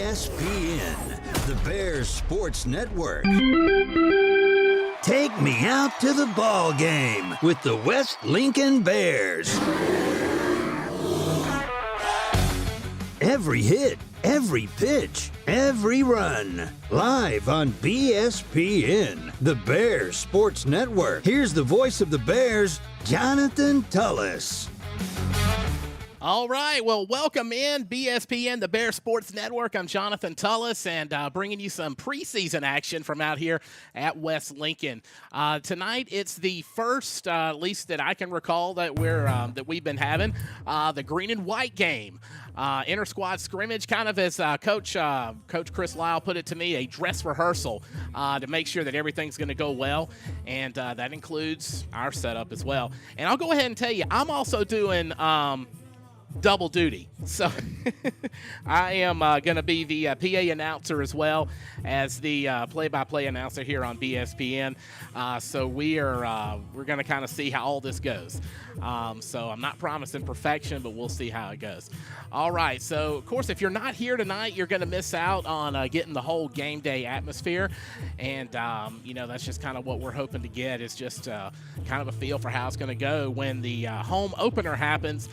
BSPN, the Bears Sports Network. Take me out to the ball game with the West Lincoln Bears. Every hit, every pitch, every run. Live on BSPN, the Bears Sports Network. Here's the voice of the Bears, Jonathan Tullis. All right, well, welcome in BSPN, the Bears Sports Network. I'm Jonathan Tullis, and bringing you some preseason action from out here at West Lincoln. Tonight, it's the first, at least that I can recall, that we've been having the green and white game, inter-squad scrimmage, kind of as Coach Chris Lyle put it to me, a dress rehearsal to make sure that everything's going to go well, and that includes our setup as well. And I'll go ahead and tell you, I'm also doing double duty. So I am going to be the PA announcer as well as the play-by-play announcer here on BSPN. So we're going to kind of see how all this goes. So I'm not promising perfection, but we'll see how it goes. All right. So, of course, if you're not here tonight, you're going to miss out on getting the whole game day atmosphere. And, that's just kind of what we're hoping to get is just kind of a feel for how it's going to go when the home opener happens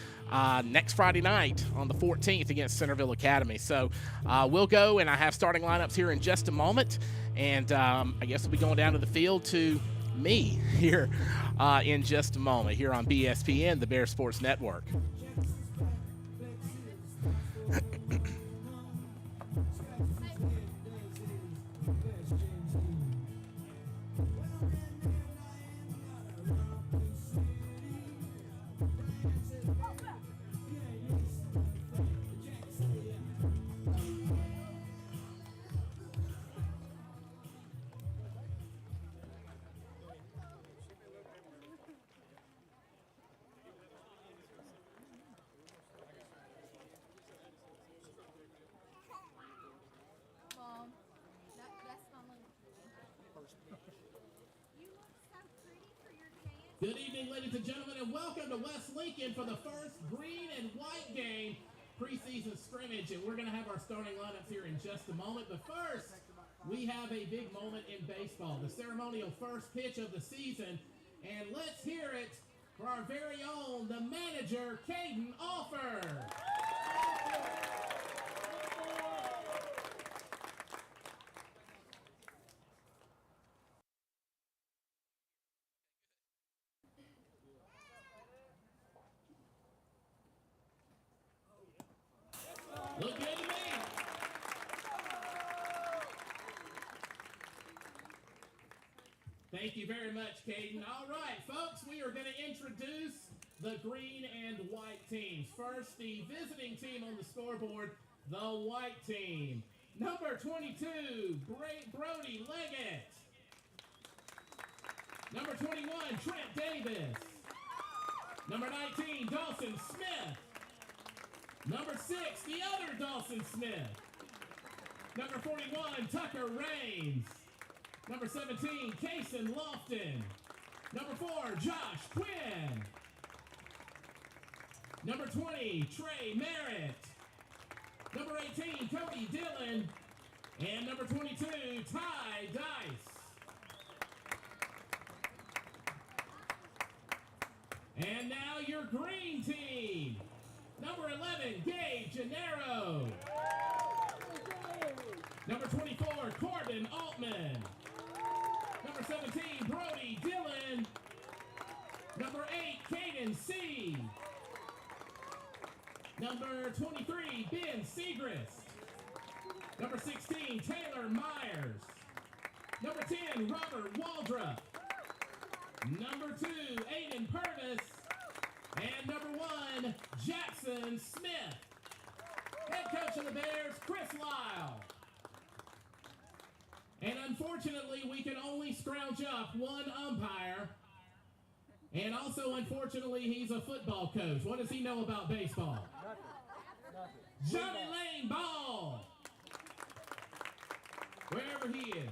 next Friday night on the 14th against Centerville Academy. So we'll go, and I have starting lineups here in just a moment. And I guess we'll be going down to the field to me here in just a moment here on BSPN, the Bears Sports Network. Good evening, ladies and gentlemen, and welcome to West Lincoln for the first green and white game preseason scrimmage. And we're going to have our starting lineups here in just a moment. But first, we have a big moment in baseball, the ceremonial first pitch of the season. And let's hear it for our very own, the manager, Caden Offer. Look good to me. Thank you very much, Caden. All right, folks, we are going to introduce the green and white teams. First, the visiting team on the scoreboard, the white team. Number 22, Brody Leggett. Number 21, Trent Davis. Number 19, Dawson Smith. Number 6, the other Dawson Smith. Number 41, Tucker Raines. Number 17, Kason Lofton. Number 4, Josh Quinn. Number 20, Trey Merritt. Number 18, Cody Dillon. And number 22, Ty Dice. And now your green team. Number 11, Gabe Gennaro. Number 24, Corbin Altman. Number 17, Brody Dillon. Number 8, Caden C. Number 23, Ben Segrist. Number 16, Taylor Myers. Number 10, Robert Waldrop. Number 2, Aiden Purvis. And number 1, Jackson Smith. Head coach of the Bears, Chris Lyle. And unfortunately, we can only scrounge up one umpire. And also, unfortunately, he's a football coach. What does he know about baseball? Nothing. Johnny Lane Ball. Wherever he is.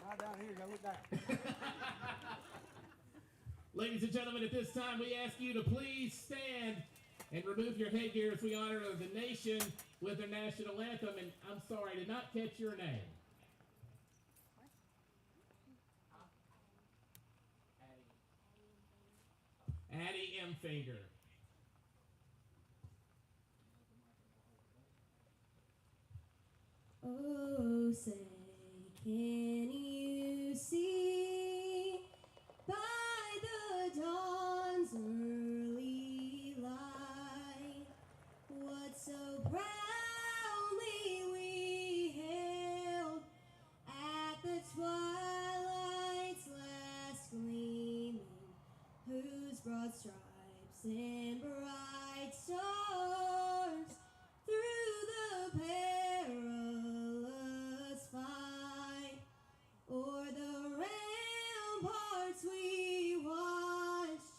Right down here, go look down. Ladies and gentlemen, at this time, we ask you to please stand and remove your headgear as we honor the nation with their national anthem. And I'm sorry, I did not catch your name. Addie M. Finger. Oh, say, can you see by the dawn's early light what so proudly we hailed at the twilight's last gleaming, whose broad stripes and bright stars through the perilous fight o'er the ramparts we watched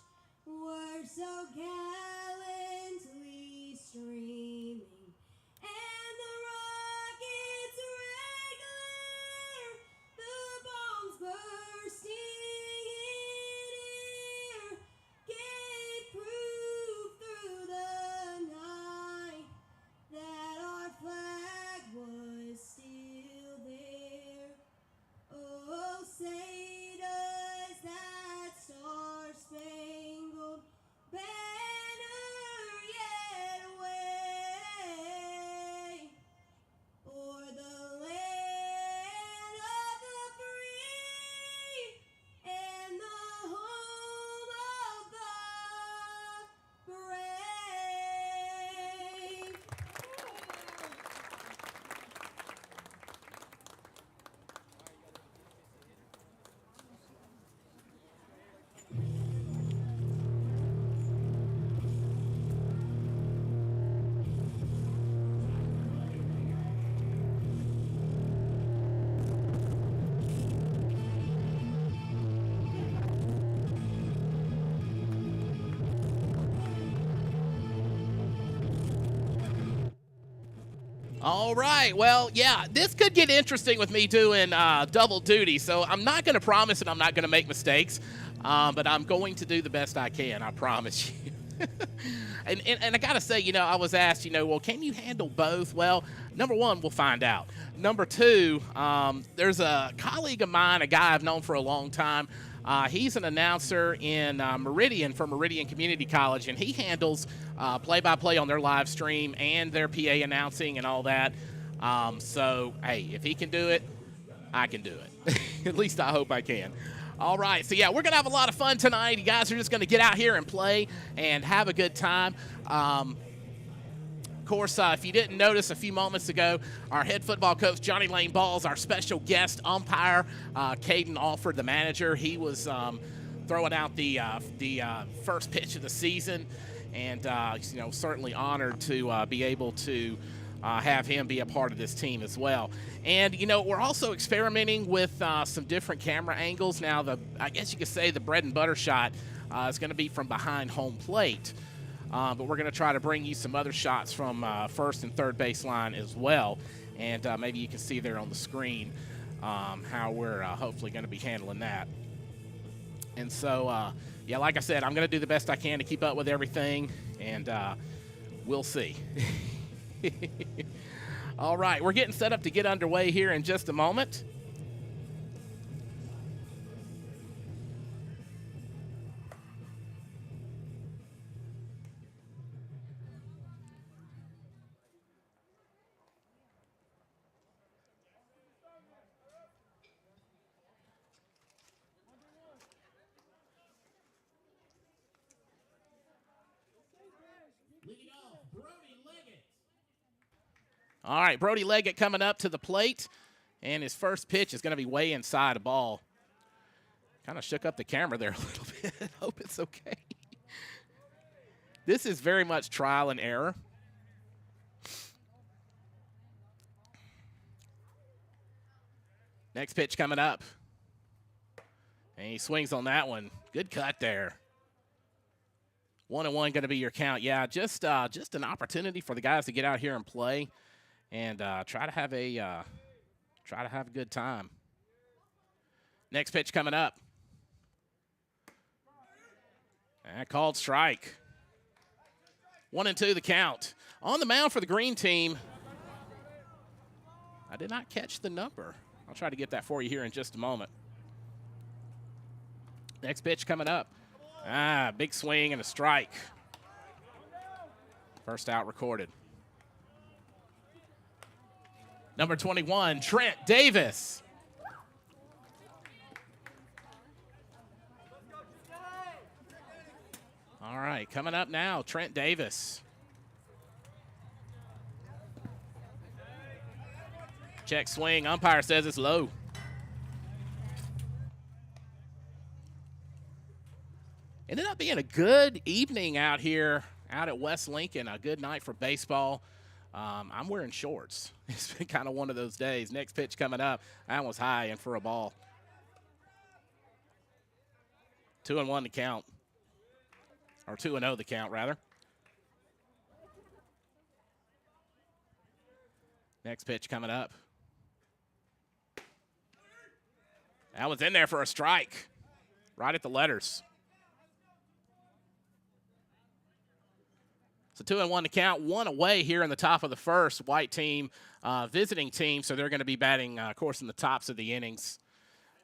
were so gallantly streaming, and the rockets' red glare, the bombs bursting in air, gave proof through the night that our flag was still there. Oh, say does that star-spangled banner yet wave o'er the land of the free and the home of the brave? All right. Well, yeah, this could get interesting with me doing double duty. So I'm not going to promise and I'm not going to make mistakes, but I'm going to do the best I can. I promise you. and I got to say, you know, I was asked, you know, well, can you handle both? Well, number one, we'll find out. Number two, there's a colleague of mine, a guy I've known for a long time. He's an announcer in Meridian for Meridian Community College, and he handles play-by-play on their live stream and their PA announcing and all that. So, hey, if he can do it, I can do it. At least I hope I can. All right, so yeah, we're going to have a lot of fun tonight. You guys are just going to get out here and play and have a good time. Of course, if you didn't notice a few moments ago, our head football coach, Johnny Lane Balls, our special guest umpire, Caden Alford, the manager, he was throwing out the first pitch of the season, and you know, certainly honored to be able to have him be a part of this team as well. And, you know, we're also experimenting with some different camera angles. Now, I guess you could say the bread and butter shot is going to be from behind home plate. But we're going to try to bring you some other shots from first and third baseline as well. And maybe you can see there on the screen how we're hopefully going to be handling that. And so, yeah, like I said, I'm going to do the best I can to keep up with everything, and we'll see. All right, we're getting set up to get underway here in just a moment. All right, Brody Leggett coming up to the plate, and his first pitch is going to be way inside a ball. Kind of shook up the camera there a little bit. Hope it's okay. This is very much trial and error. Next pitch coming up. And he swings on that one. Good cut there. 1-1 going to be your count. Yeah, just an opportunity for the guys to get out here and play. And try to have a good time. Next pitch coming up. And called strike. 1-2 the count. On the mound for the green team, I did not catch the number. I'll try to get that for you here in just a moment. Next pitch coming up. Big swing and a strike. First out recorded. Number 21, Trent Davis. All right, coming up now, Trent Davis. Check swing, umpire says it's low. Ended up being a good evening out here, out at West Lincoln, a good night for baseball. I'm wearing shorts. It's been kind of one of those days. Next pitch coming up. That one's high and for a ball. 2-1 the count. Or 2-0 the count, rather. Next pitch coming up. That one's in there for a strike. Right at the letters. So 2-1 to count, one away here in the top of the first. White team, visiting team, so they're going to be batting, of course, in the tops of the innings.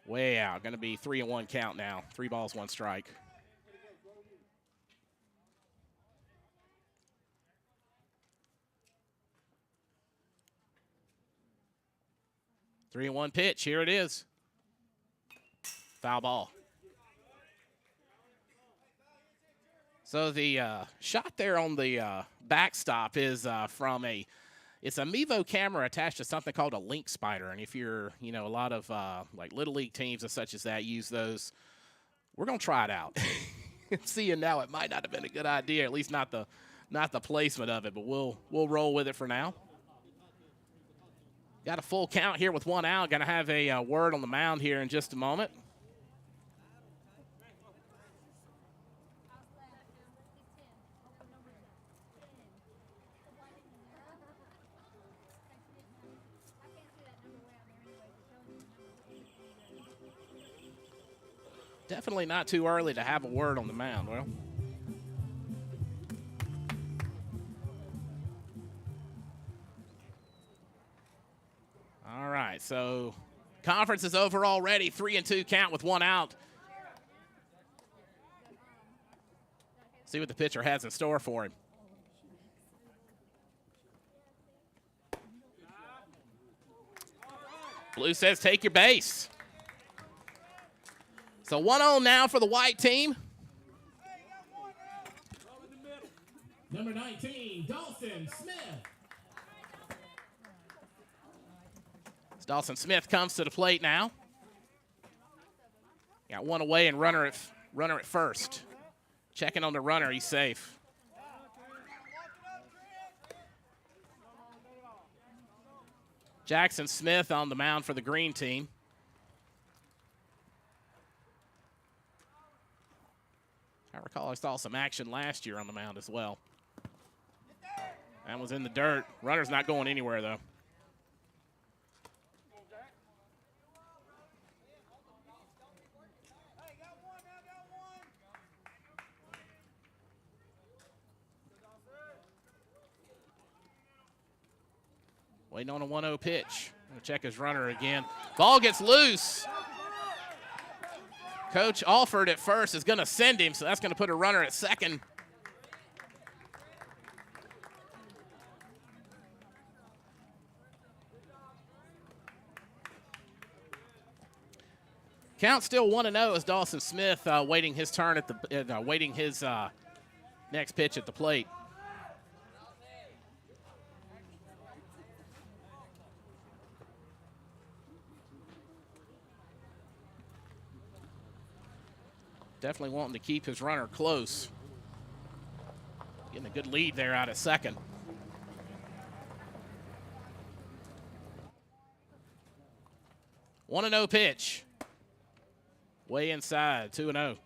Way out. Going to be 3-1 count now. 3 balls, 1 strike. Three and 1 pitch. Here it is. Foul ball. So the shot there on the backstop is from it's a Mevo camera attached to something called a link spider. And if you're, a lot of like Little League teams and such as that use those, we're going to try it out. Seeing now it might not have been a good idea, at least not the placement of it, but we'll roll with it for now. Got a full count here with 1 out. Going to have a word on the mound here in just a moment. Definitely not too early to have a word on the mound. Well, all right, so conference is over already. 3-2 count with 1 out. See what the pitcher has in store for him. Blue says take your base. So 1-0 now for the white team. Number 19, Dawson Smith. Dawson Smith comes to the plate now. Got 1 away and runner at first. Checking on the runner, he's safe. Jackson Smith on the mound for the green team. I recall I saw some action last year on the mound as well. That was in the dirt. Runner's not going anywhere, though. Waiting on a 1-0 pitch. Gonna check his runner again. Ball gets loose. Coach Alford at first is going to send him, so that's going to put a runner at second. Count still 1-0 as Dawson Smith waiting his turn at the waiting his next pitch at the plate. Definitely wanting to keep his runner close. Getting a good lead there out at second. One 1-0 pitch. Way inside, 2-0.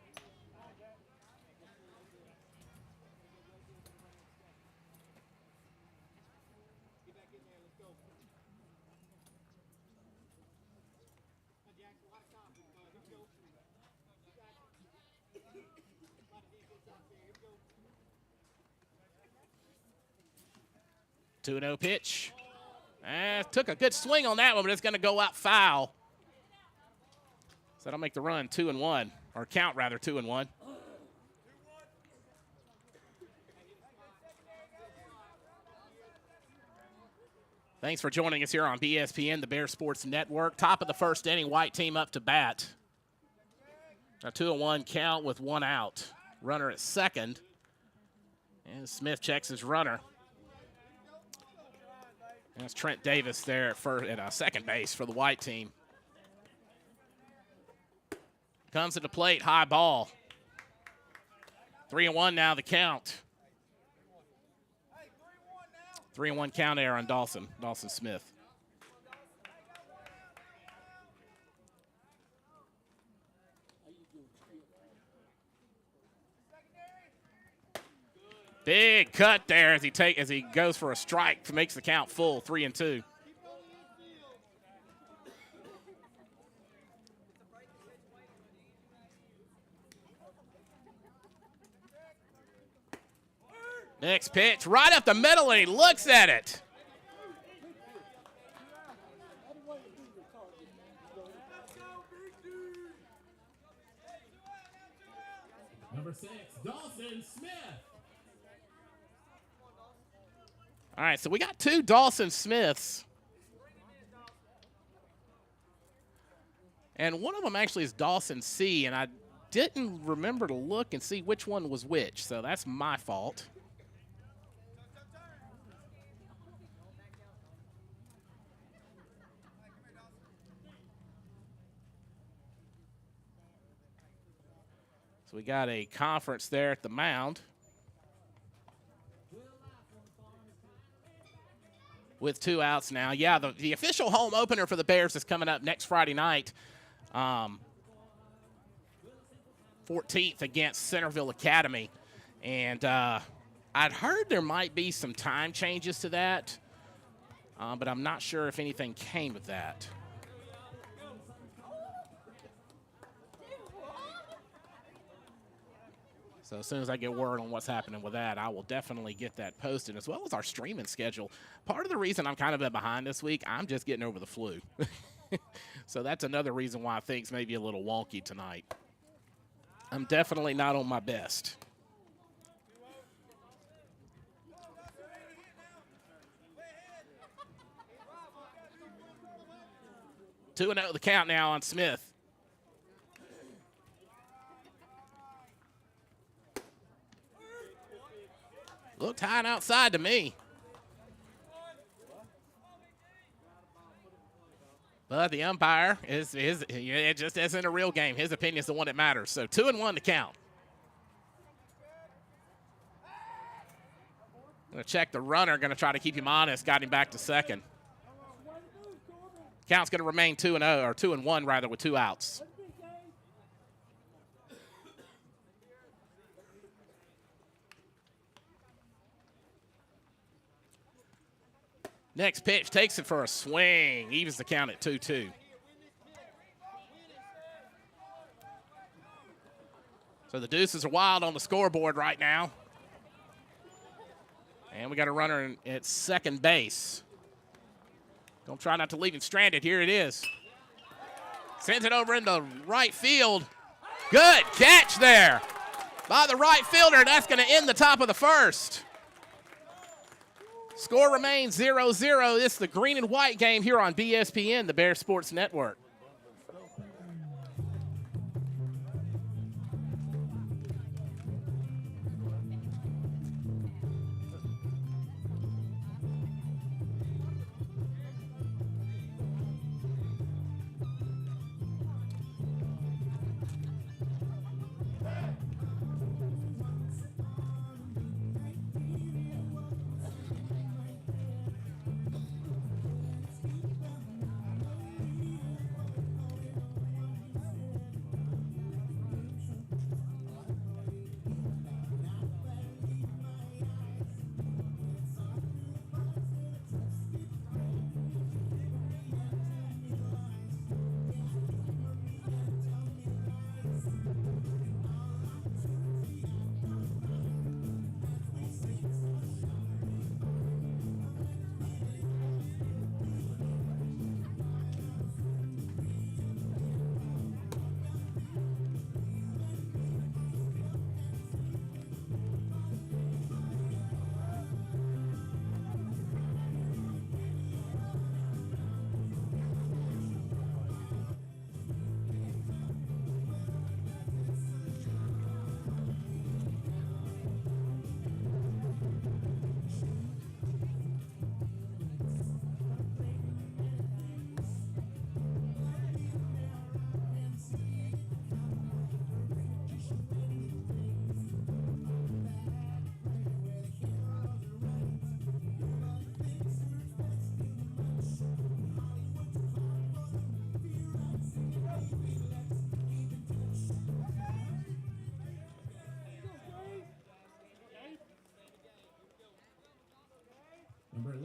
Two 2-0 pitch. Took a good swing on that one, but it's going to go out foul. So that'll make the run 2-1, or count rather 2-1. Thanks for joining us here on BSPN, the Bear Sports Network. Top of the first inning, white team up to bat. A 2-1 count with one out. Runner at second. And Smith checks his runner. And it's Trent Davis there at second base for the white team. Comes to the plate, high ball. 3-1 now the count. 3-1 count there on Dawson Smith. Big cut there as he goes for a strike, makes the count full, 3-2. Next pitch, right up the middle, and he looks at it. Number 6, Dawson Smith. All right, so we got two Dawson Smiths. And one of them actually is Dawson C, and I didn't remember to look and see which one was which, so that's my fault. So we got a conference there at the mound with 2 outs now. Yeah, the official home opener for the Bears is coming up next Friday night, 14th against Centerville Academy. And I'd heard there might be some time changes to that, but I'm not sure if anything came of that. So as soon as I get word on what's happening with that, I will definitely get that posted, as well as our streaming schedule. Part of the reason I'm kind of been behind this week, I'm just getting over the flu. So that's another reason why things may be a little wonky tonight. I'm definitely not on my best. Two and 0 the count now on Smith. Looked high and outside to me. But the umpire it just isn't a real game. His opinion is the one that matters. So 2-1 to count. Going to check the runner, going to try to keep him honest, got him back to second. Count's going to remain 2-0, or 2-1 rather, with 2 outs. Next pitch takes it for a swing. Evens the count at 2-2. So the Deuces are wild on the scoreboard right now. And we got a runner at second base. Don't try not to leave him stranded. Here it is. Sends it over into right field. Good catch there by the right fielder. That's going to end the top of the first. Score remains 0-0. This is the green and white game here on BSPN, the Bear Sports Network.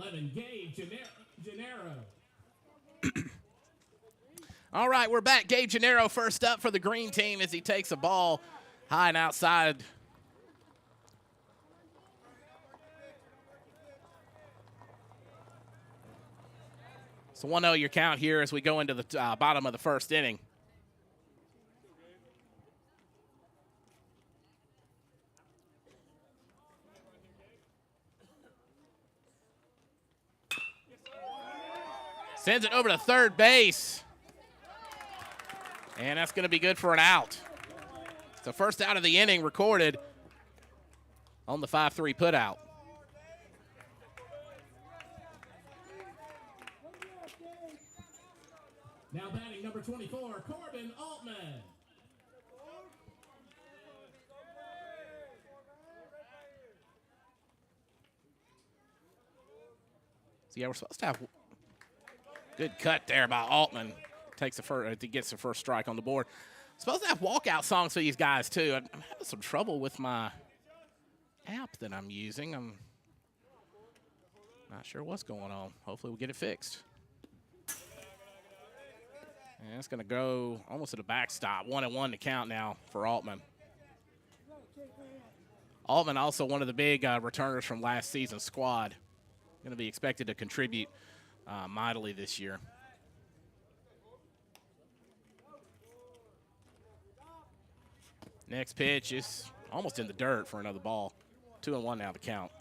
11, Gabe Gennaro. All right, we're back. Gabe Gennaro first up for the green team as he takes a ball high and outside. So 1-0 your count here as we go into the bottom of the first inning. Sends it over to third base. And that's going to be good for an out. It's the first out of the inning recorded on the 5-3 putout. Now batting number 24, Corbin Altman. So yeah, we're supposed to have good cut there by Altman. Takes the first, he gets the first strike on the board. Supposed to have walkout songs for these guys too. I'm having some trouble with my app that I'm using. I'm not sure what's going on. Hopefully we'll get it fixed. And it's going to go almost to the backstop. 1-1 to count now for Altman. Altman also one of the big returners from last season's squad. Going to be expected to contribute mightily this year. Next pitch is almost in the dirt for another ball. 2-1 now to count.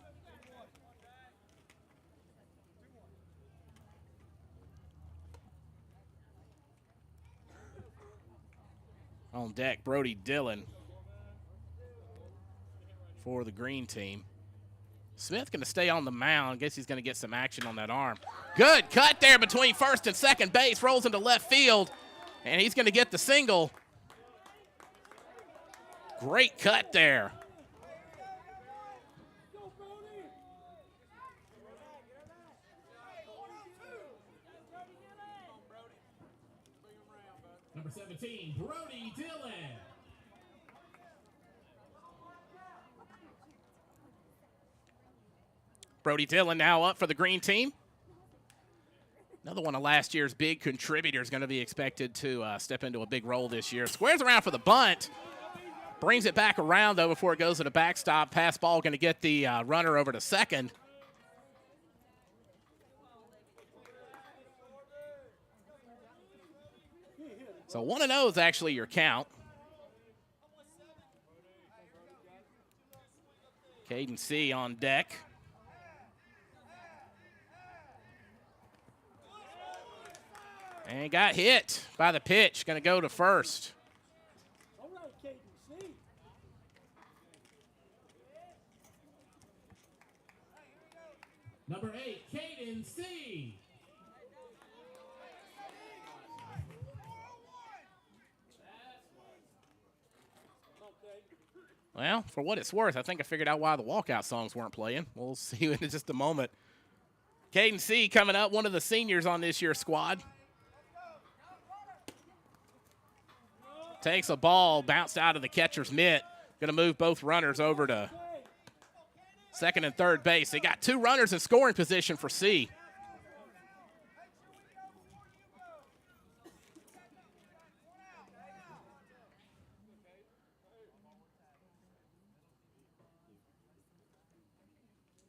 On deck, Brody Dillon for the green team. Smith going to stay on the mound. Guess he's going to get some action on that arm. Good cut there between first and second base. Rolls into left field, and he's going to get the single. Great cut there. Number 17, Brody Dillon. Brody Dillon now up for the green team. Another one of last year's big contributors going to be expected to step into a big role this year. Squares around for the bunt. Brings it back around, though, before it goes to the backstop. Pass ball going to get the runner over to second. So 1-0 is actually your count. Caden C on deck. And got hit by the pitch. Going to go to first. All right, Caden C. Number 8, Caden C. Well, for what it's worth, I think I figured out why the walkout songs weren't playing. We'll see in just a moment. Caden C coming up, one of the seniors on this year's squad. Takes a ball, bounced out of the catcher's mitt. Going to move both runners over to second and third base. They got two runners in scoring position for C.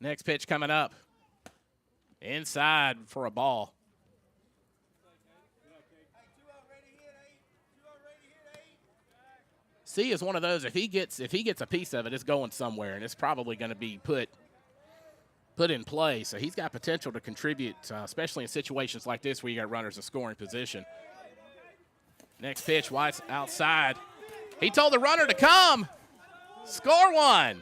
Next pitch coming up. Inside for a ball. C is one of those, if he gets a piece of it, it's going somewhere, and it's probably going to be put in play. So he's got potential to contribute, especially in situations like this where you got runners in scoring position. Next pitch, White's outside. He told the runner to come. Score one.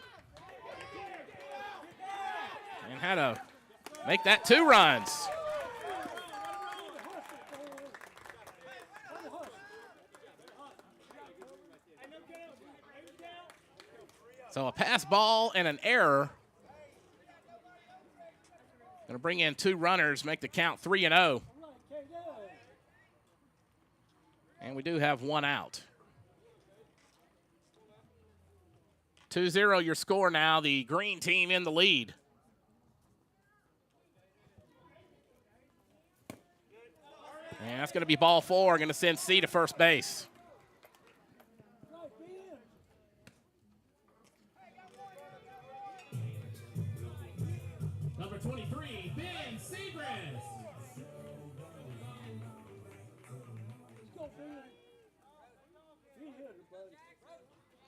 And had to make that 2 runs. So a pass ball and an error. Going to bring in 2 runners, make the count 3-0. And we do have 1 out. 2-0 your score now, the green team in the lead. And that's going to be ball 4, going to send C to first base. Number 23, Ben Segrist.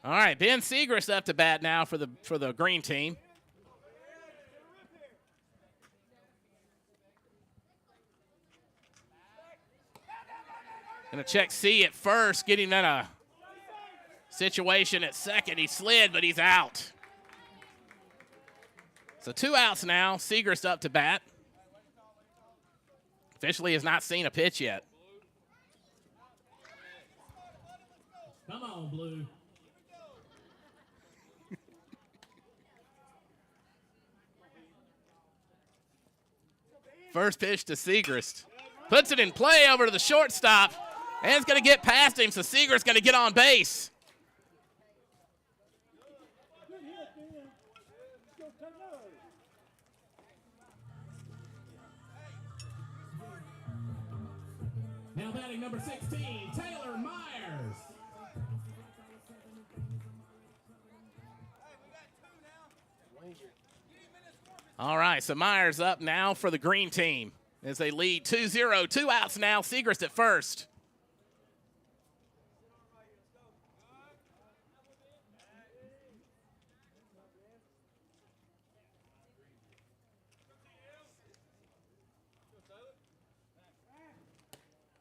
All right, Ben Segrist up to bat now for the green team. Going to check C at first, getting in a situation at second. He slid, but he's out. So 2 outs now. Segrist up to bat. Officially has not seen a pitch yet. Come on, Blue. First pitch to Segrist. Puts it in play over to the shortstop. And it's going to get past him, so Segrist's going to get on base. Now batting number 16, Taylor Myers. All right, so Myers up now for the green team as they lead 2-0. 2 outs now. Segrist at first.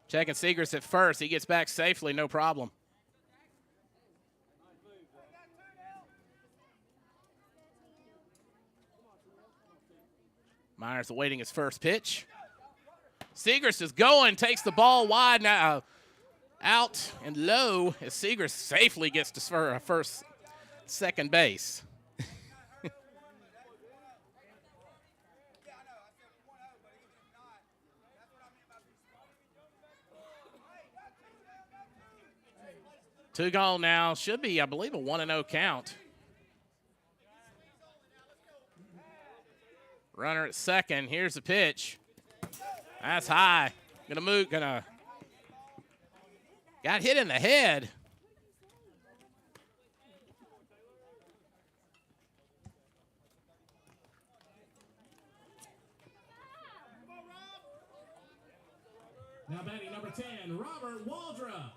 Checking Segrist at first. He gets back safely, no problem. Myers awaiting his first pitch. Segrist is going, takes the ball wide now, out and low as Segrist safely gets to second base. Two gone now. Should be, I believe, a 1-0 count. Runner at second. Here's the pitch. That's high. Got hit in the head. Now batting number 10, Robert Waldrop.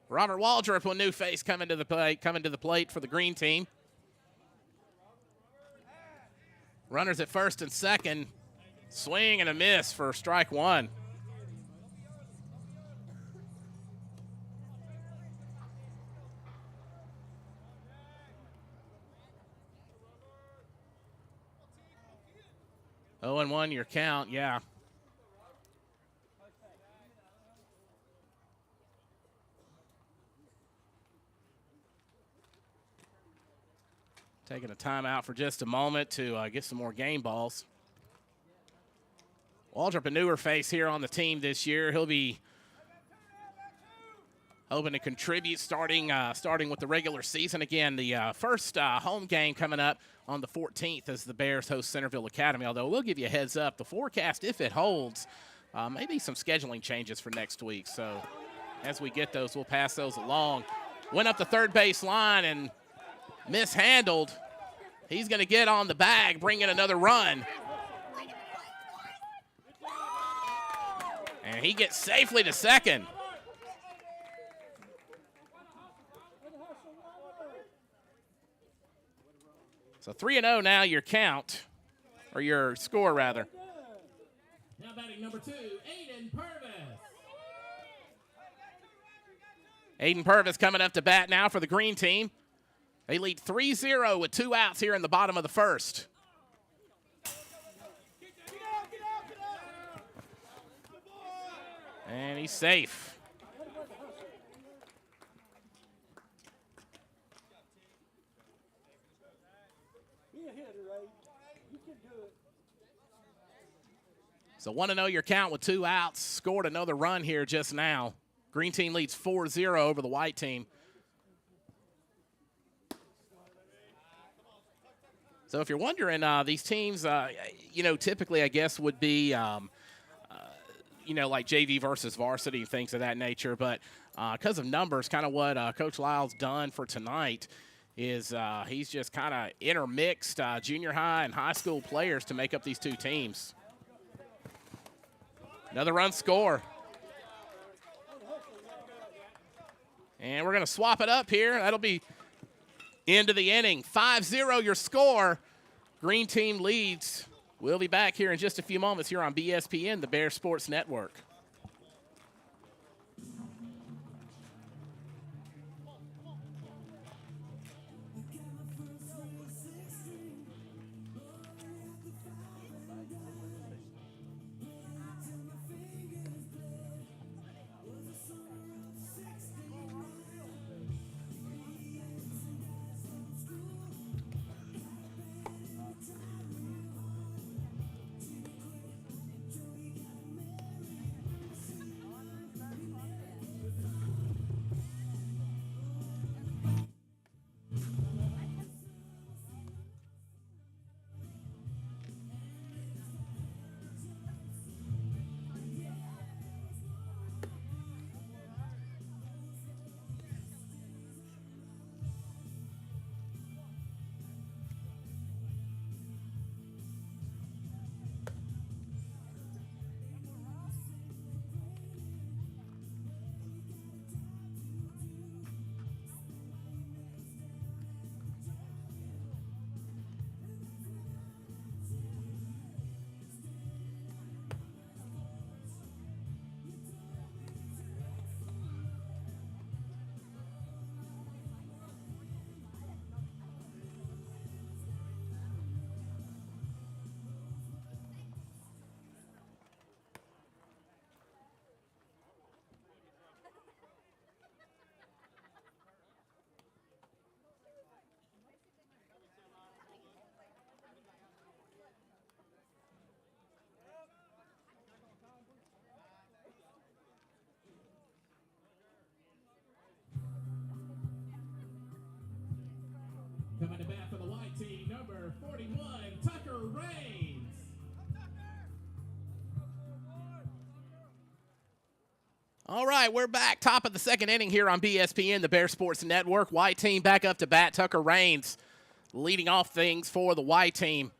Robert Waldrop, a new face coming to the plate for the green team. Runners at first and second. Swing and a miss for strike 1. Oh, and 1 your count, yeah. Taking a timeout for just a moment to get some more game balls. Waldrop, a newer face here on the team this year. He'll be hoping to contribute starting with the regular season. Again, the first home game coming up on the 14th as the Bears host Centerville Academy. Although we'll give you a heads up, the forecast, if it holds, maybe some scheduling changes for next week. So as we get those, we'll pass those along. Went up the third base line and mishandled. He's going to get on the bag, bring in another run. And he gets safely to second. So 3-0 now your count, or your score rather. Now batting number 2, Aiden Purvis. Aiden Purvis coming up to bat now for the green team. They lead 3-0 with 2 outs here in the bottom of the first. And he's safe. So 1-0 your count with 2 outs. Scored another run here just now. Green team leads 4-0 over the white team. So if you're wondering, these teams, typically I guess would be, like JV versus varsity and things of that nature. But because of numbers, kind of what Coach Lyle's done for tonight is he's just kind of intermixed junior high and high school players to make up these two teams. Another run score. And we're going to swap it up here. That'll be end of the inning. 5-0 your score. Green team leads. We'll be back here in just a few moments here on BSPN, the Bear Sports Network. Coming to bat for the white team, number 41, Tucker Raines. All right, we're back. Top of the second inning here on BSPN, the Bear Sports Network. White team back up to bat. Tucker Raines leading off things for the white team.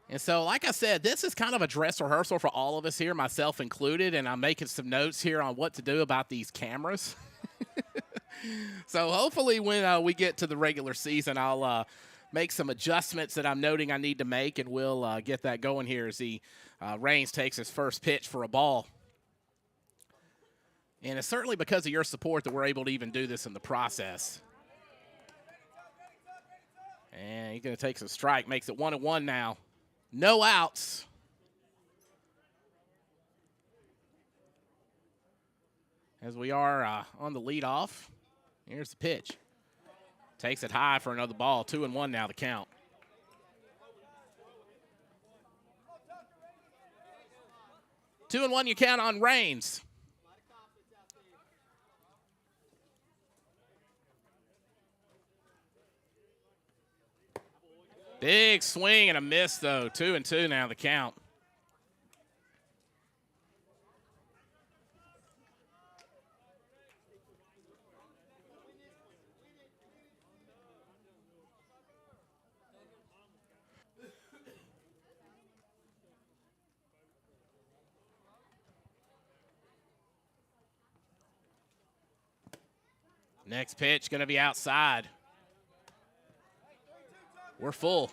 And so, like I said, this is kind of a dress rehearsal for all of us here, myself included, and I'm making some notes here on what to do about these cameras. So hopefully when we get to the regular season, I'll make some adjustments that I'm noting I need to make, and we'll get that going here as the Raines takes his first pitch for a ball. And it's certainly because of your support that we're able to even do this in the process. And he's going to take some strike, makes it 1-1 now. No outs. As we are on the leadoff. Here's the pitch. Takes it high for another ball. 2-1 now the count. Two and one you count on Raines. Big swing and a miss, though. 2-2 now the count. Next pitch going to be outside. We're full.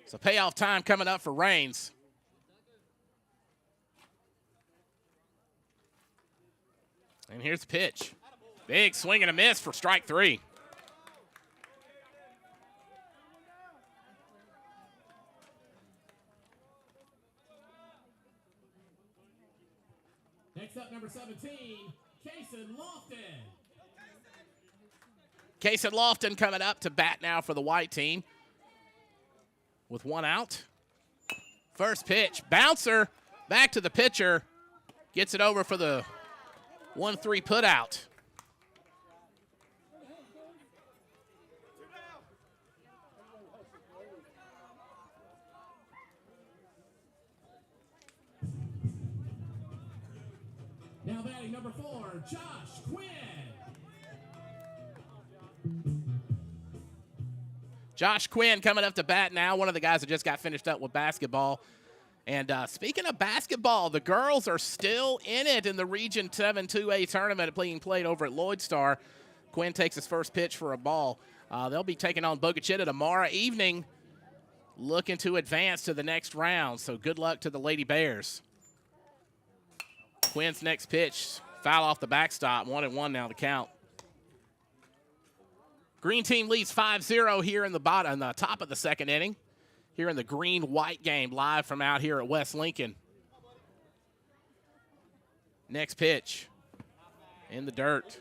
So payoff time coming up for Raines. And here's the pitch. Big swing and a miss for strike three. Next up, number 17, Kason Lofton. Kason Lofton coming up to bat now for the white team with one out. First pitch, bouncer, back to the pitcher. Gets it over for the 1-3 put out. team, number 4, Josh Quinn. Josh Quinn coming up to bat now, one of the guys that just got finished up with basketball. And speaking of basketball, the girls are still in it in the Region 7 2A tournament being played over at Lloyd Star. Quinn takes his first pitch for a ball. They'll be taking on Bogachita tomorrow evening, looking to advance to the next round. So good luck to the Lady Bears. Quinn's next pitch, foul off the backstop, 1-1 now the count. Green team leads 5-0 here in the top of the second inning. Here in the green-white game, live from out here at West Lincoln. Next pitch, in the dirt.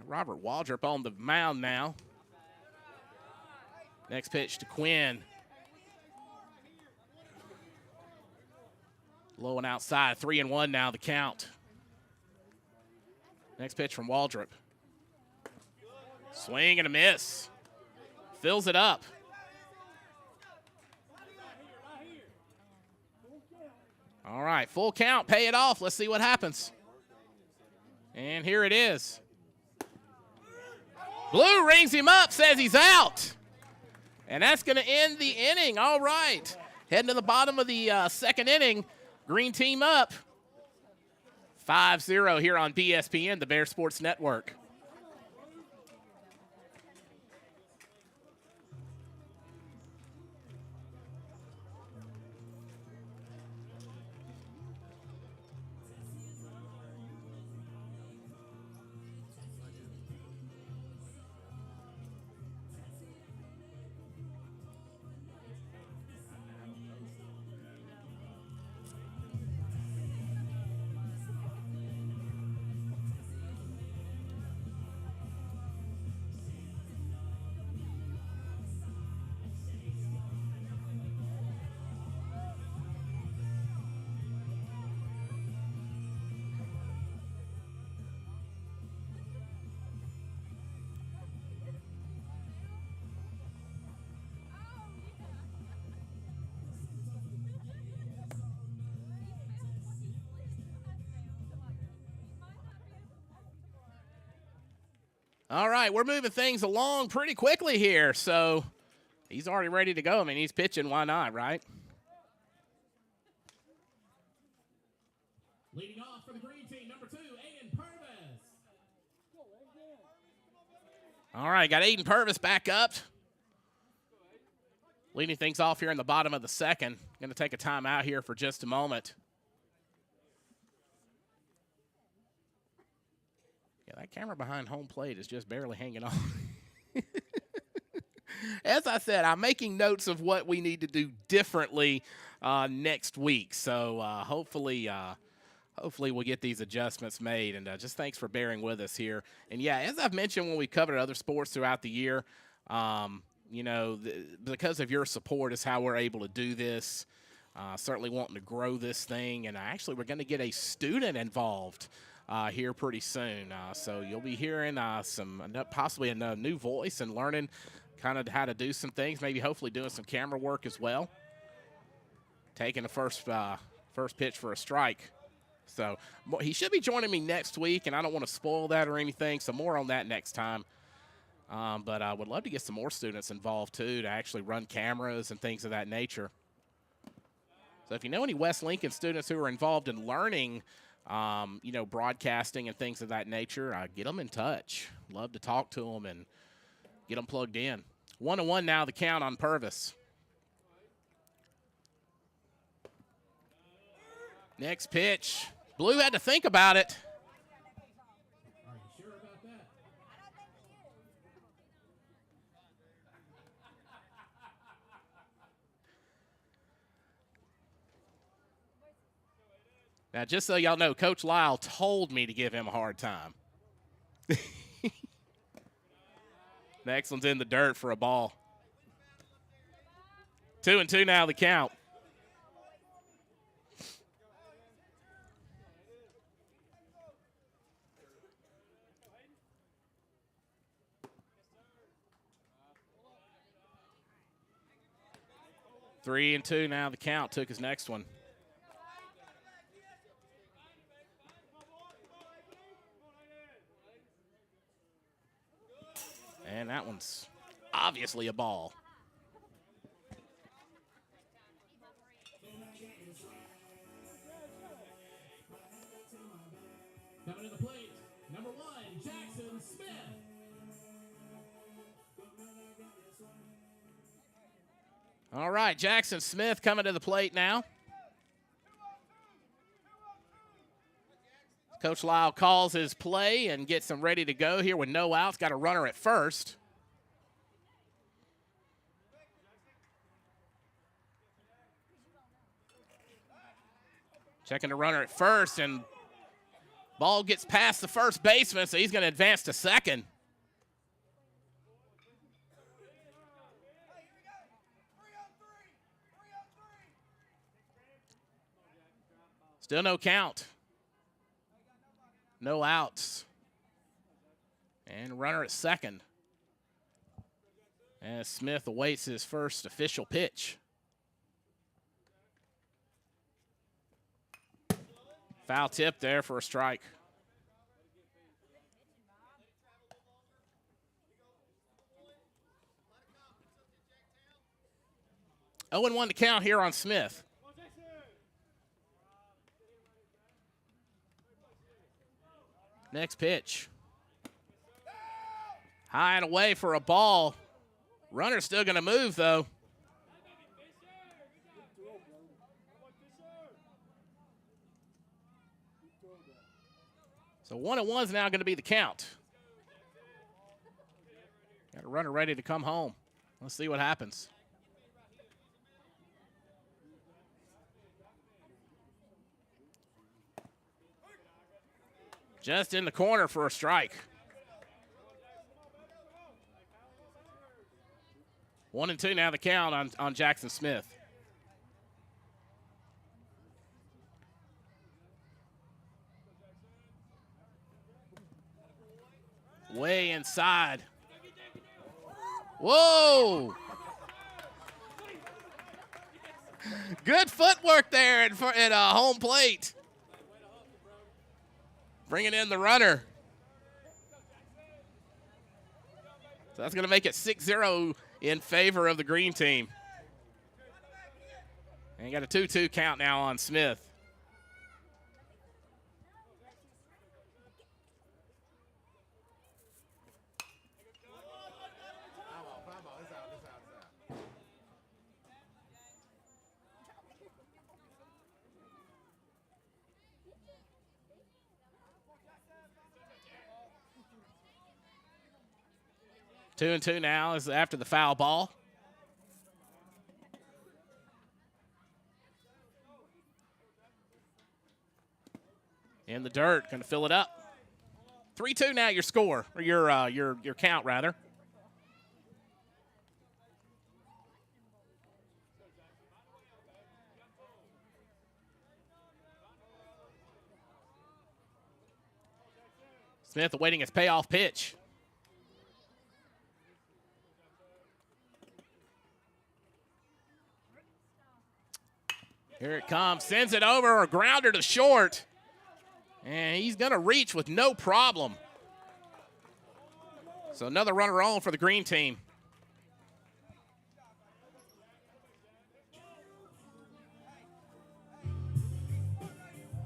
Robert Waldrop on the mound now. Next pitch to Quinn. Low and outside, 3-1 now the count. Next pitch from Waldrop. Swing and a miss. Fills it up. All right, full count, pay it off. Let's see what happens. And here it is. Blue rings him up, says he's out. And that's going to end the inning. All right. Heading to the bottom of the second inning. Green team up. 5-0 here on BSPN, the Bear Sports Network. All right, we're moving things along pretty quickly here. So he's already ready to go. I mean, he's pitching. Why not, right? Leading off for the green team, number 2, Aiden Purvis. All right, got Aiden Purvis back up. Leading things off here in the bottom of the second. Going to take a timeout here for just a moment. Yeah, that camera behind home plate is just barely hanging on. As I said, I'm making notes of what we need to do differently next week. So hopefully we'll get these adjustments made. And just thanks for bearing with us here. And, yeah, as I've mentioned when we covered other sports throughout the year, you know, because of your support is how we're able to do this. Certainly wanting to grow this thing. And actually we're going to get a student involved here pretty soon. So you'll be hearing possibly a new voice and learning kind of how to do some things, maybe hopefully doing some camera work as well. Taking the first pitch for a strike. So he should be joining me next week, and I don't want to spoil that or anything, so more on that next time. But I would love to get some more students involved, too, to actually run cameras and things of that nature. So if you know any West Lincoln students who are involved in learning you know, broadcasting and things of that nature, get them in touch. Love to talk to them and get them plugged in. 1-1 now, the count on Purvis. Next pitch. Blue had to think about it. Are you sure about that? Now, just so y'all know, Coach Lyle told me to give him a hard time. Next one's in the dirt for a ball. 2-2 now, the count. 3-2 now. The count took his next one. And that one's obviously a ball. Coming to the plate, number 1, Jackson Smith. All right, Jackson Smith coming to the plate now. Coach Lyle calls his play and gets him ready to go here with no outs. Got a runner at first. Checking the runner at first, and ball gets past the first baseman, so he's going to advance to second. Still no count. No outs. And runner at second. As Smith awaits his first official pitch. Foul tip there for a strike. Oh, and 1 to count here on Smith. Next pitch. High and away for a ball. Runner's still going to move, though. So 1-1 is now going to be the count. Got a runner ready to come home. Let's see what happens. Just in the corner for a strike. 1-2 now the count on Jackson Smith. Way inside. Whoa! Good footwork there at home plate. Bringing in the runner. So that's going to make it 6-0 in favor of the green team. And you got a 2-2 count now on Smith. Two and two now is after the foul ball. In the dirt, going to fill it up. 3-2 now your score, or your count rather. Smith awaiting his payoff pitch. Here it comes, sends it over, a grounder to short. And he's going to reach with no problem. So another runner on for the green team.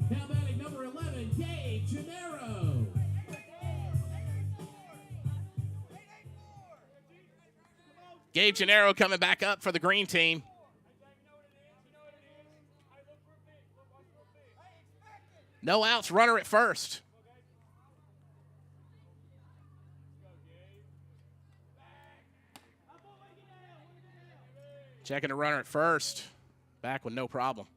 Now batting number 11, Gabe Gennaro. Gabe Gennaro coming back up for the green team. No outs, runner at first. Checking the runner at first. Back with no problem.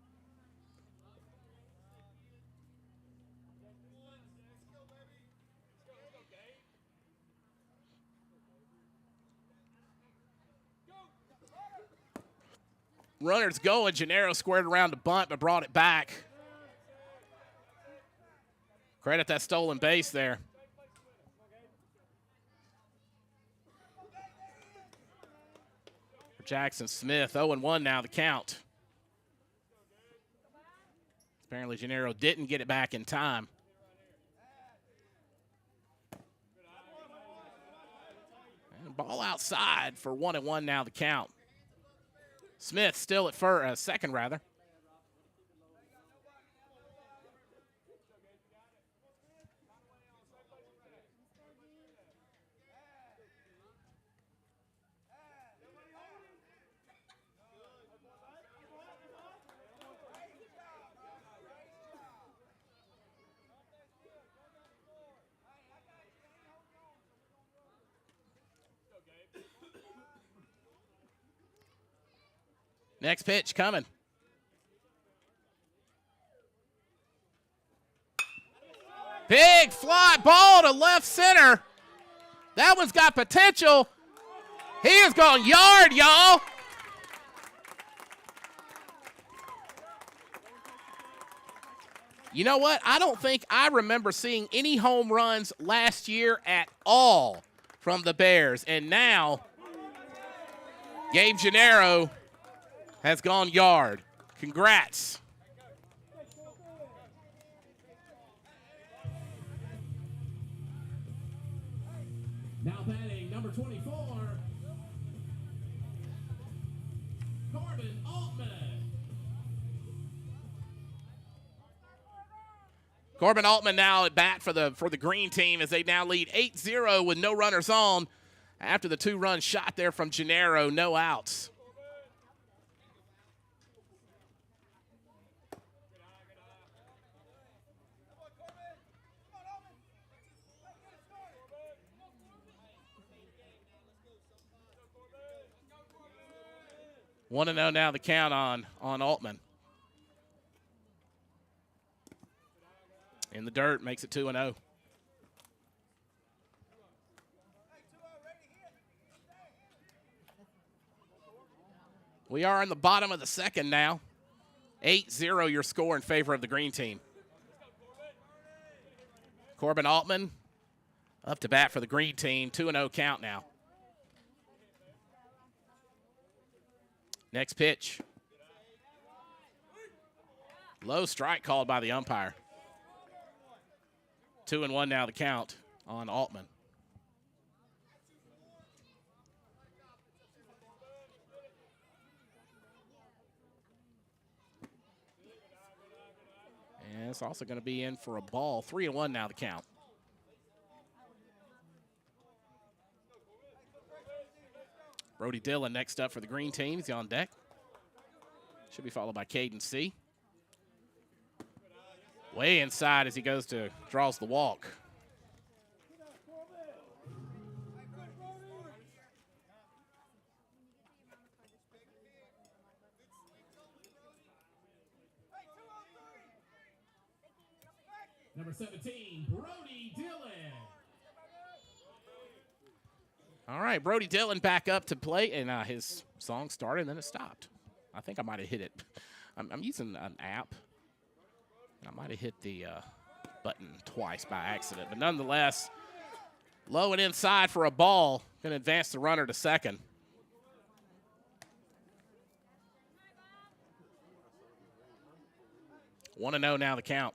Runner's going. Gennaro squared around the bunt but brought it back. Credit that stolen base there. Jackson Smith. 0-1 now the count. Apparently Gennaro didn't get it back in time. And ball outside for 1-1 now the count. Smith still at second, rather. Next pitch coming. Big fly ball to left center. That one's got potential. He is going yard, y'all. You know what? I don't think I remember seeing any home runs last year at all from the Bears. And now, Gabe Gennaro has gone yard. Congrats. Now batting number 24, Corbin Altman. Corbin Altman now at bat for the green team as they now lead 8-0 with no runners on after the 2-run shot there from Gennaro, no outs. One and 0 now the count on Altman. In the dirt, makes it 2-0. We are in the bottom of the second now. 8-0 your score in favor of the green team. Corbin Altman up to bat for the green team. 2-0 count now. Next pitch. Low strike called by the umpire. 2-1 now the count on Altman. And it's also going to be in for a ball. 3-1 now the count. Brody Dillon next up for the green team. He's on deck. Should be followed by Caden C. Way inside as he draws the walk. Number 17, Brody Dillon. All right, Brody Dillon back up to play, and his song started, and then it stopped. I think I might have hit it. I'm using an app. I might have hit the button twice by accident, but nonetheless, low and inside for a ball. Going to advance the runner to second. One and 0 now the count.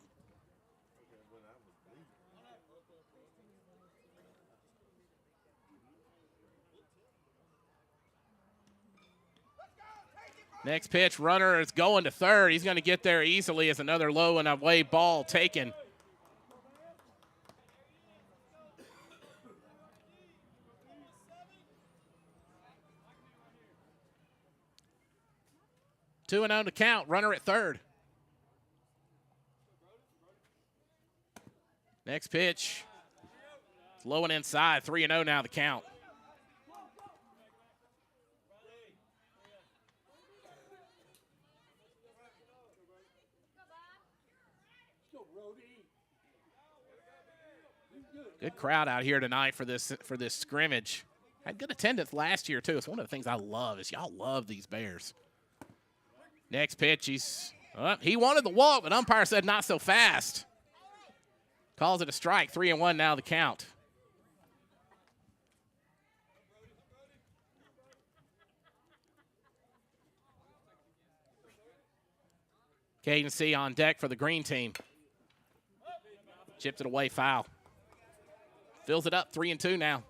Next pitch, runner is going to third. He's going to get there easily as another low and away ball taken. Two and 0 to count. Runner at third. Next pitch, it's low and inside. 3-0 now the count. Good crowd out here tonight for this scrimmage. Had good attendance last year, too. It's one of the things I love is y'all love these Bears. Next pitch, he wanted the walk, but umpire said not so fast. Calls it a strike. 3-1 now the count. Caden C on deck for the green team. Chipped it away, foul. Fills it up, 3-2 now.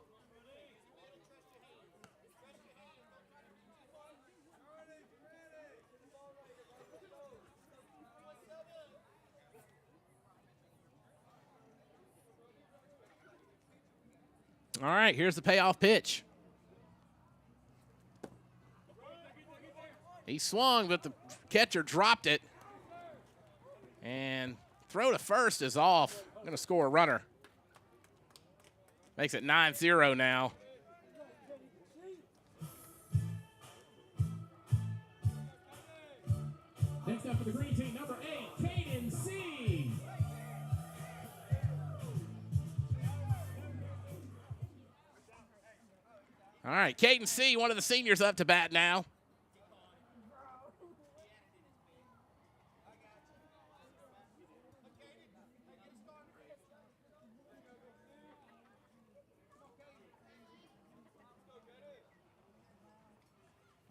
All right, here's the payoff pitch. He swung, but the catcher dropped it. And throw to first is off. Going to score a runner. Makes it 9-0 now. Next up for the green team, number 8, Caden C. All right, Caden C, one of the seniors up to bat now.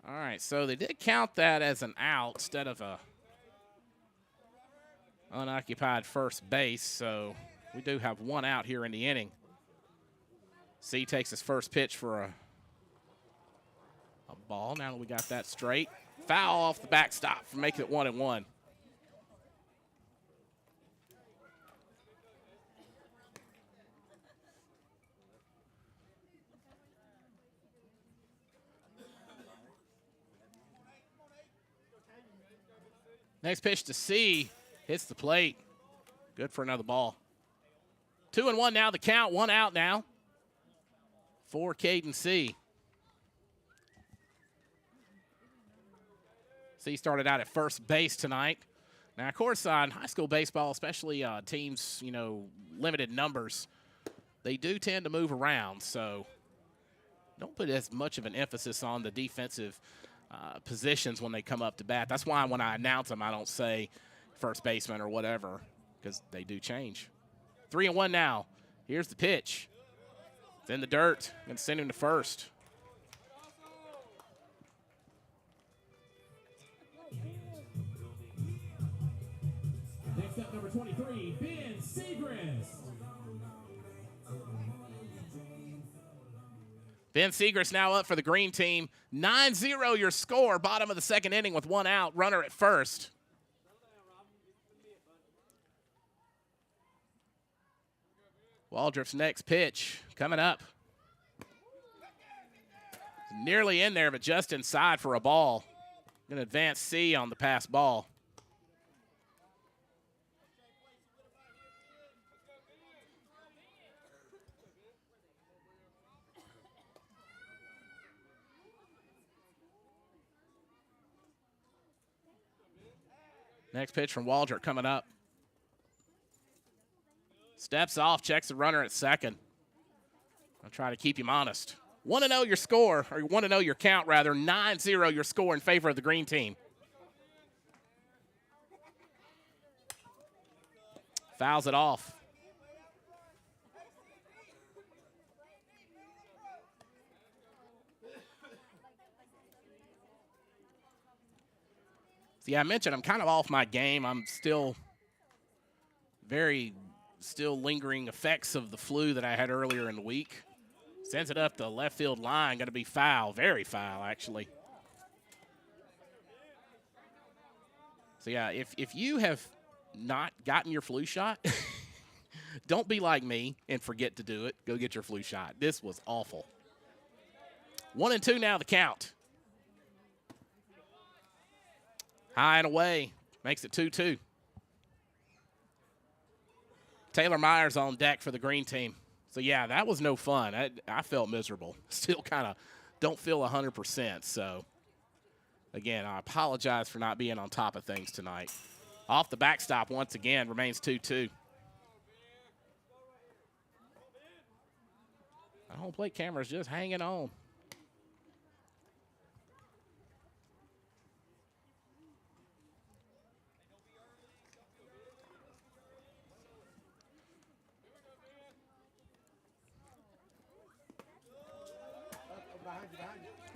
All right, so they did count that as an out instead of a unoccupied first base, so we do have one out here in the inning. C takes his first pitch for a ball. Now that we got that straight. Foul off the backstop for making it 1-1. Next pitch to C, hits the plate. Good for another ball. 2-1 now, the count, one out now for Caden C. C started out at first base tonight. Now, of course, in high school baseball, especially teams, limited numbers, they do tend to move around. So don't put as much of an emphasis on the defensive positions when they come up to bat. That's why when I announce them, I don't say first baseman or whatever, because they do change. 3-1 now. Here's the pitch. It's in the dirt. Going to send him to first. Next up, number 23, Ben Segrist. Ben Segrist now up for the green team. 9-0 your score. Bottom of the second inning with one out. Runner at first. Waldrop's next pitch coming up. Nearly in there, but just inside for a ball. Going to advance C on the pass ball. Next pitch from Waldrop coming up. Steps off, checks the runner at second. I'll try to keep him honest. Want to know your score, or you want to know your count, rather. 9-0 your score in favor of the green team. Fouls it off. See, I mentioned I'm kind of off my game. I'm still lingering effects of the flu that I had earlier in the week. Sends it up the left field line. Going to be foul. Very foul, actually. So, yeah, if you have not gotten your flu shot, don't be like me and forget to do it. Go get your flu shot. This was awful. 1-2 now, the count. High and away. Makes it 2-2. Taylor Myers on deck for the green team. So, yeah, that was no fun. I felt miserable. Still kind of don't feel 100%. So, again, I apologize for not being on top of things tonight. Off the backstop once again, remains 2-2. The home plate camera's just hanging on.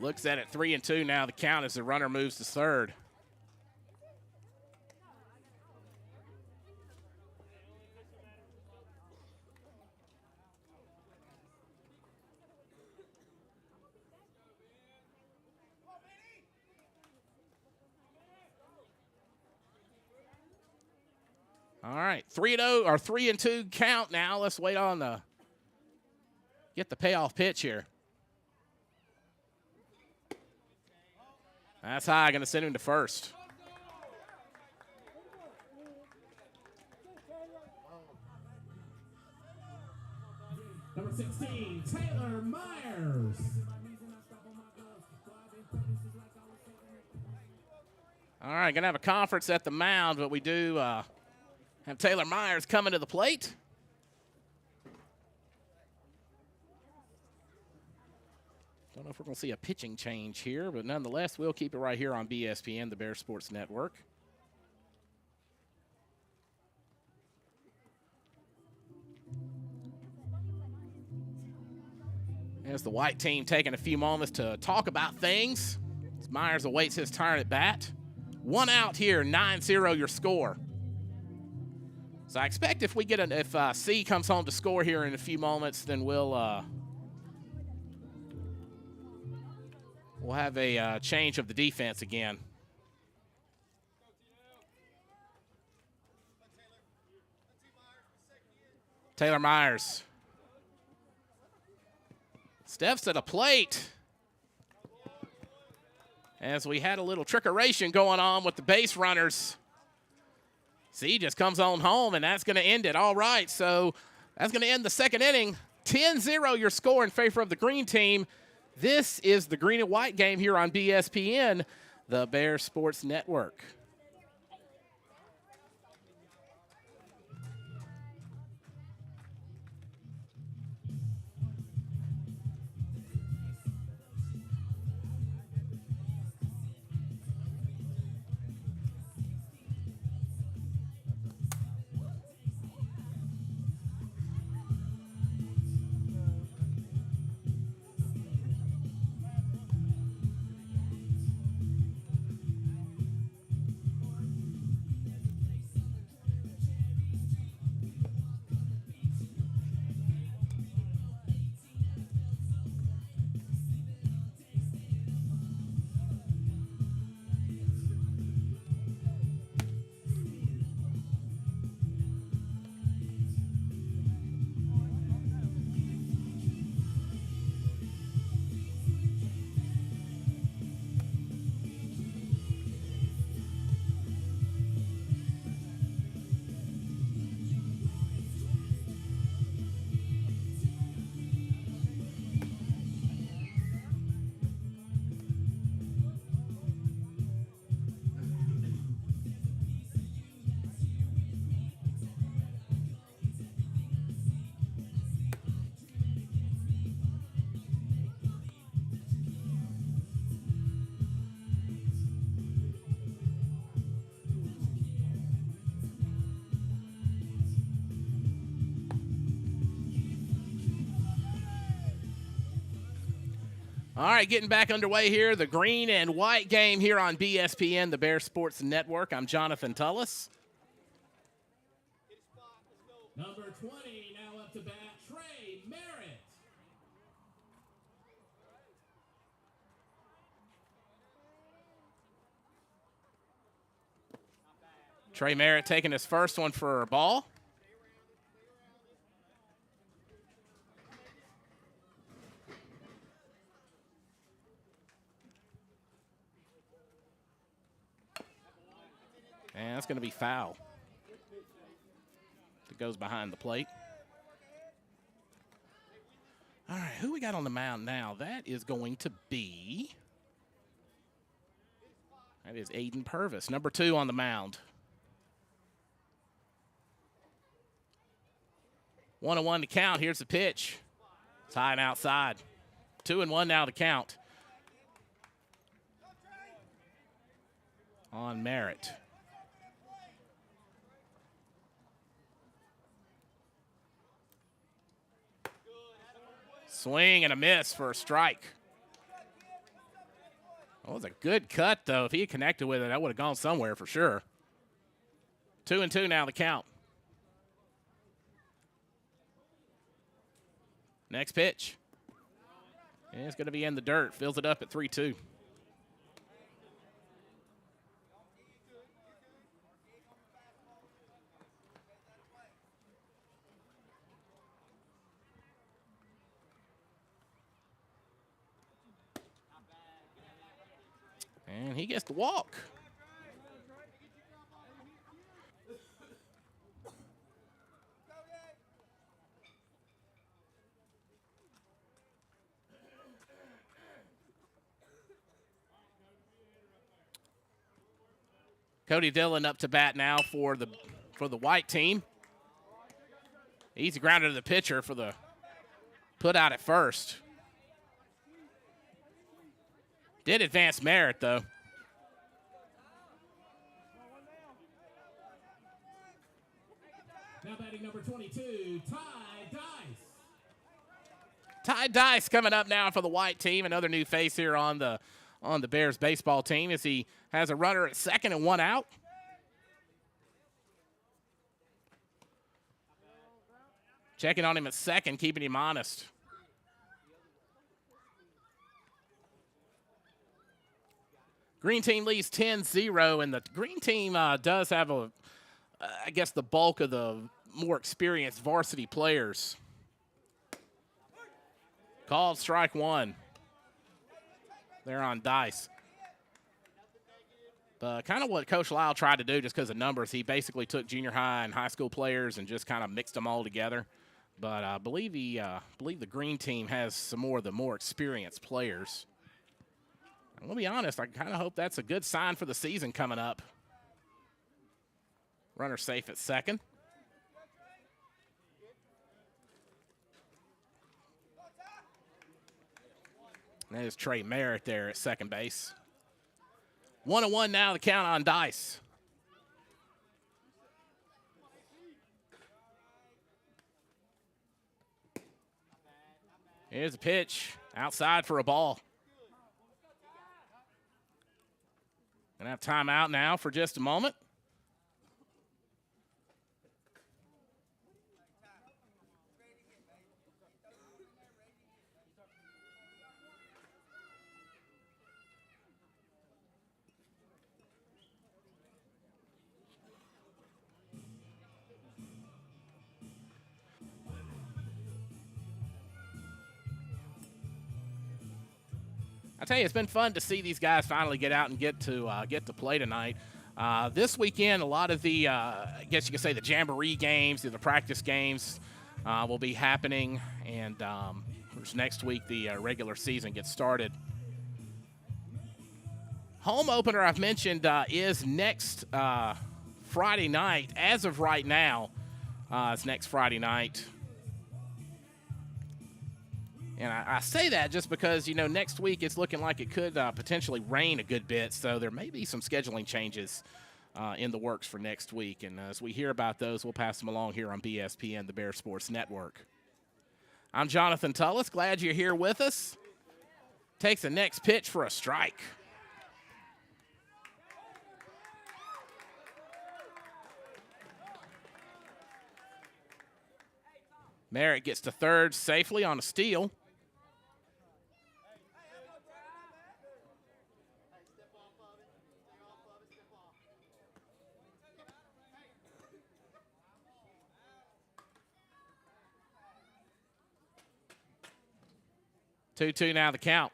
Looks at it 3-2 now. The count as the runner moves to third. All right, 3-0 or 3-2 count now. Let's wait on get the payoff pitch here. That's high, going to send him to first. Number 16, Taylor Myers. All right, going to have a conference at the mound, but we do have Taylor Myers coming to the plate. Don't know if we're going to see a pitching change here, but nonetheless, we'll keep it right here on BSPN, the Bear Sports Network. As the white team taking a few moments to talk about things, as Myers awaits his turn at bat. 1 out here, 9-0 your score. So I expect if we get if C comes home to score here in a few moments, then we'll have a change of the defense again. Taylor Myers steps to the plate as we had a little trickeration going on with the base runners. C just comes on home, and that's going to end it. All right, so that's going to end the second inning. 10-0 your score in favor of the green team. This is the green and white game here on BSPN, the Bear Sports Network. All right, getting back underway here, the green and white game here on BSPN, the Bear Sports Network. I'm Jonathan Tullis. Number 20, now up to bat, Trey Merritt. Trey Merritt taking his first one for a ball. And that's going to be foul. It goes behind the plate. All right, who we got on the mound now? That is going to be, that is Aiden Purvis, number 2 on the mound. 1-1 to count. Here's the pitch. It's high and outside. 2-1 now to count on Merritt. Swing and a miss for a strike. That was a good cut, though. If he had connected with it, that would have gone somewhere for sure. 2-2 now the count. Next pitch. And it's going to be in the dirt. Fills it up at 3-2. And he gets to walk. Cody Dillon up to bat now for the white team. Easy grounder to the pitcher for the put out at first. Did advance Merritt, though. Now batting number 22, Ty Dice. Ty Dice coming up now for the white team. Another new face here on the Bears baseball team as he has a runner at second and one out. Checking on him at second, keeping him honest. Green team leads 10-0, and the green team does have I guess the bulk of the more experienced varsity players. Called strike one. They're on Dice. But kind of what Coach Lyle tried to do just because of numbers. He basically took junior high and high school players and just kind of mixed them all together. But I believe the green team has some more of the more experienced players. I'm going to be honest, I kind of hope that's a good sign for the season coming up. Runner safe at second. There's Trey Merritt there at second base. 1-1 now, the count on Dice. Here's a pitch outside for a ball. Gonna have timeout now for just a moment. I tell you, it's been fun to see these guys finally get out and get to play tonight. This weekend, a lot of the, I guess you could say, the jamboree games, the practice games will be happening, and next week the regular season gets started. Home opener I've mentioned is next Friday night. As of right now, it's next Friday night. And I say that just because, next week it's looking like it could potentially rain a good bit, so there may be some scheduling changes in the works for next week. And as we hear about those, we'll pass them along here on BSPN, the Bear Sports Network. I'm Jonathan Tullis. Glad you're here with us. Takes the next pitch for a strike. Merritt gets to third safely on a steal. Two now the count.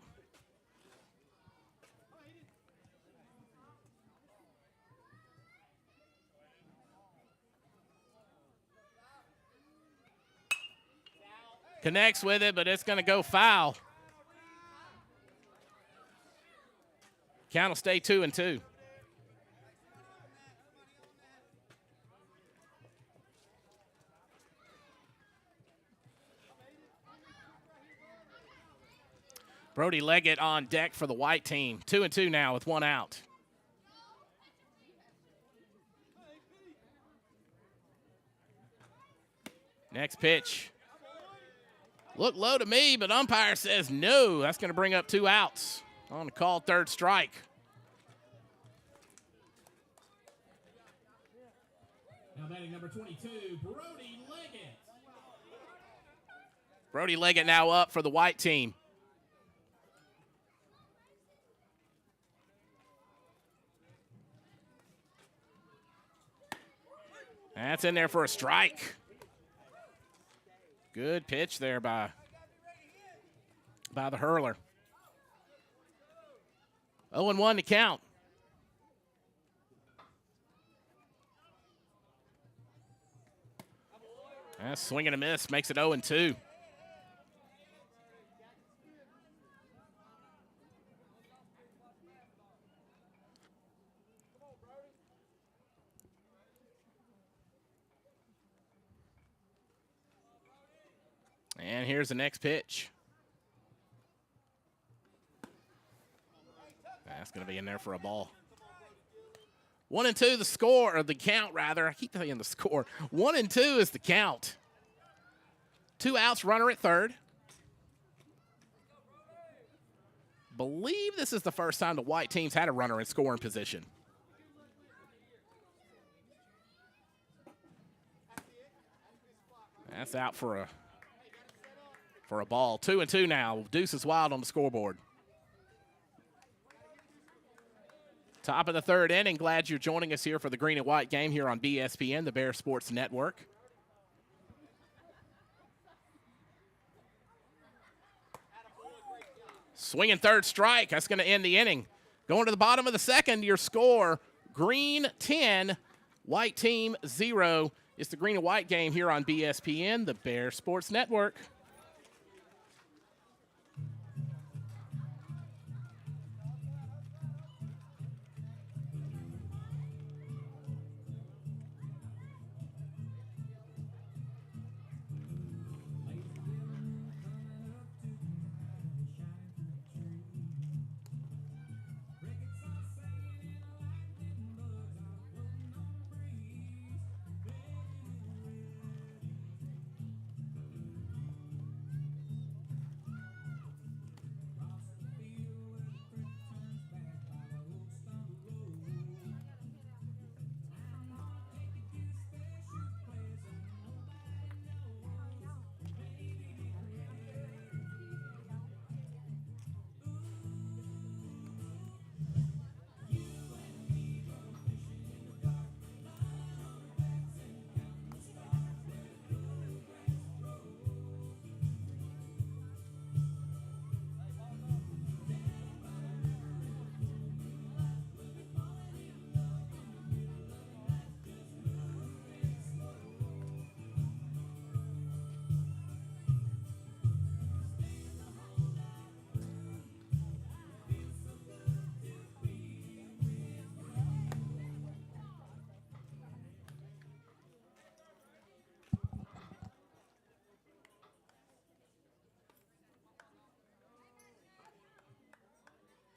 Connects with it, but it's going to go foul. Count will stay 2-2. Brody Leggett on deck for the white team. 2-2 now with one out. Next pitch. Look low to me, but umpire says no. That's going to bring up 2 outs on the called third strike. Now batting number 22, Brody Leggett. Brody Leggett now up for the white team. That's in there for a strike. Good pitch there by the hurler. 0-1 to count. Swing and a miss makes it 0-2. And here's the next pitch. That's going to be in there for a ball. 1-2 the score, or the count rather. I keep saying the score. 1-2 is the count. 2 outs, runner at third. Believe this is the first time the white teams had a runner in scoring position. That's out for a ball. 2-2 now. Deuce is wild on the scoreboard. Top of the third inning. Glad you're joining us here for the green and white game here on BSPN, the Bear Sports Network. Swinging third strike. That's going to end the inning. Going to the bottom of the second, your score, green 10, white team 0. It's the green and white game here on BSPN, the Bear Sports Network.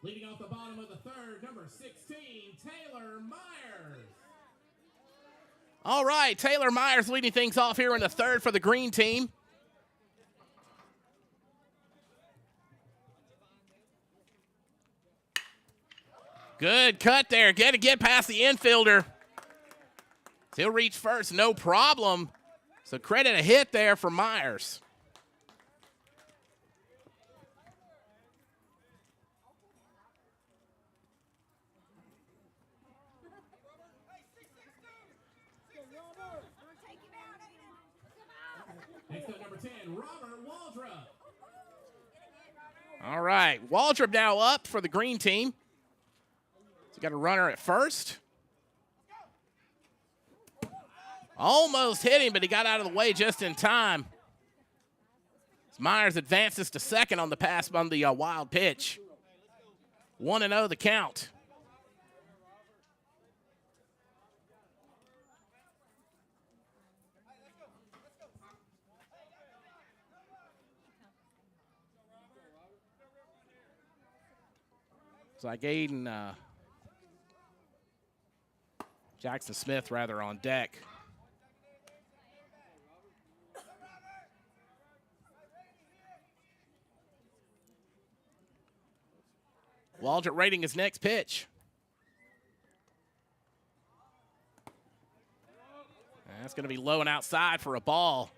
Leading off the bottom of the third, number 16, Taylor Myers. All right, Taylor Myers leading things off here in the third for the green team. Good cut there. Got to get past the infielder. He'll reach first, no problem. So credit a hit there for Myers. Next up, number 10, Robert Waldrop. All right, Waldrop now up for the green team. He's got a runner at first. Almost hit him, but he got out of the way just in time. Myers advances to second on the pass on the wild pitch. 1-0 the count. It's like Jackson Smith, rather, on deck. Waldrop rating his next pitch. That's going to be low and outside for a ball.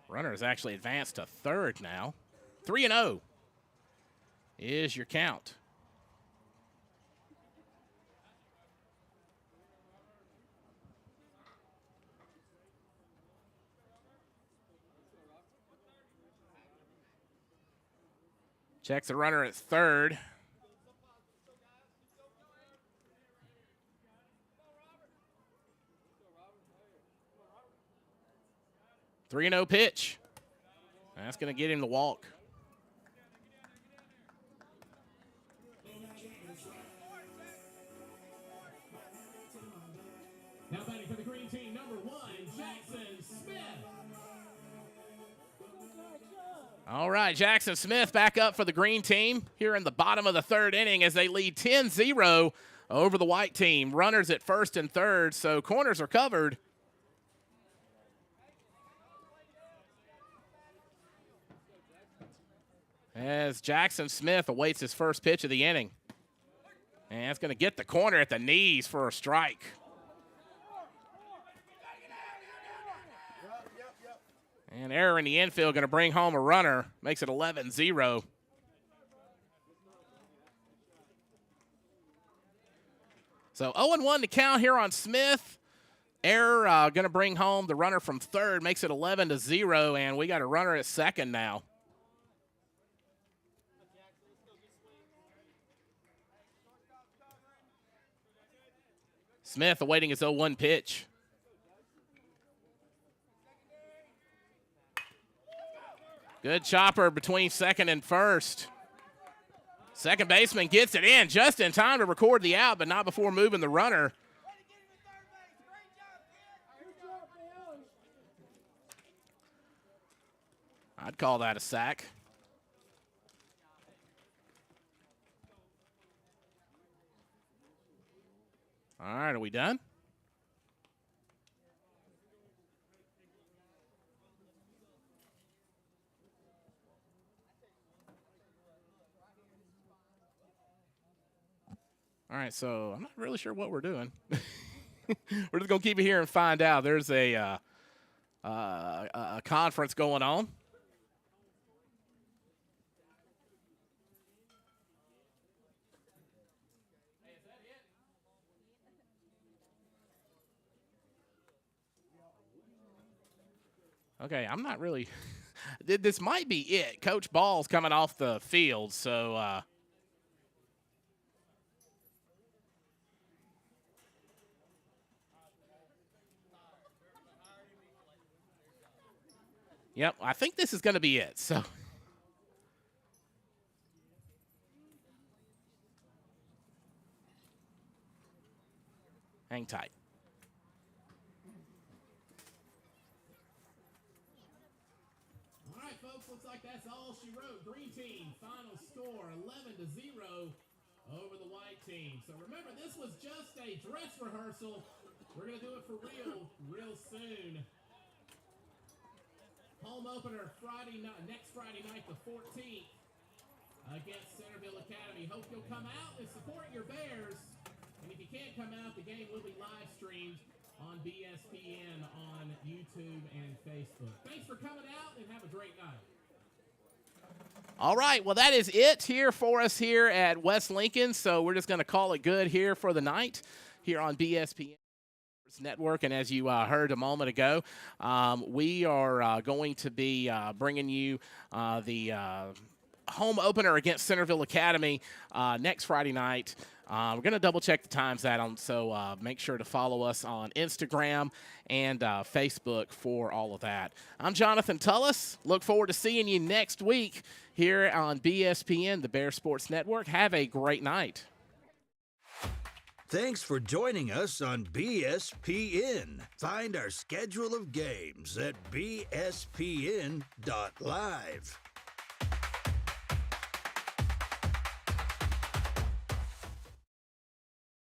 Runner has actually advanced to third now. 3-0 is your count. Checks the runner at third. 3-0 pitch. That's going to get him to walk. Now batting for the green team, number 1, Jackson Smith. All right, Jackson Smith back up for the green team here in the bottom of the third inning as they lead 10-0 over the white team. Runners at first and third, so corners are covered. As Jackson Smith awaits his first pitch of the inning. And it's going to get the corner at the knees for a strike. And error in the infield going to bring home a runner. Makes it 11-0. So 0-1 to count here on Smith. Error going to bring home the runner from third. Makes it 11-0. And we got a runner at second now. Smith awaiting his 0-1 pitch. Good chopper between second and first. Second baseman gets it in just in time to record the out, but not before moving the runner. I'd call that a sack. All right, are we done? All right, so I'm not really sure what we're doing. We're just going to keep it here and find out. There's a conference going on. Okay, I'm not really – this might be it. Coach Ball's coming off the field, so yep, I think this is going to be it. So hang tight. All right, folks, looks like that's all she wrote. Green team, final score 11-0 over the white team. So remember, this was just a dress rehearsal. We're going to do it for real soon. Home opener next Friday night, the 14th, against Centerville Academy. Hope you'll come out and support your Bears. And if you can't come out, the game will be live streamed on BSPN on YouTube and Facebook. Thanks for coming out and have a great night. All right, well, that is it here for us here at West Lincoln. So we're just going to call it good here for the night here on BSPN Network. And as you heard a moment ago, we are going to be bringing you the home opener against Centerville Academy next Friday night. We're going to double check the times so make sure to follow us on Instagram and Facebook for all of that. I'm Jonathan Tullis. Look forward to seeing you next week here on BSPN, the Bear Sports Network. Have a great night. Thanks for joining us on BSPN. Find our schedule of games at bspn.live.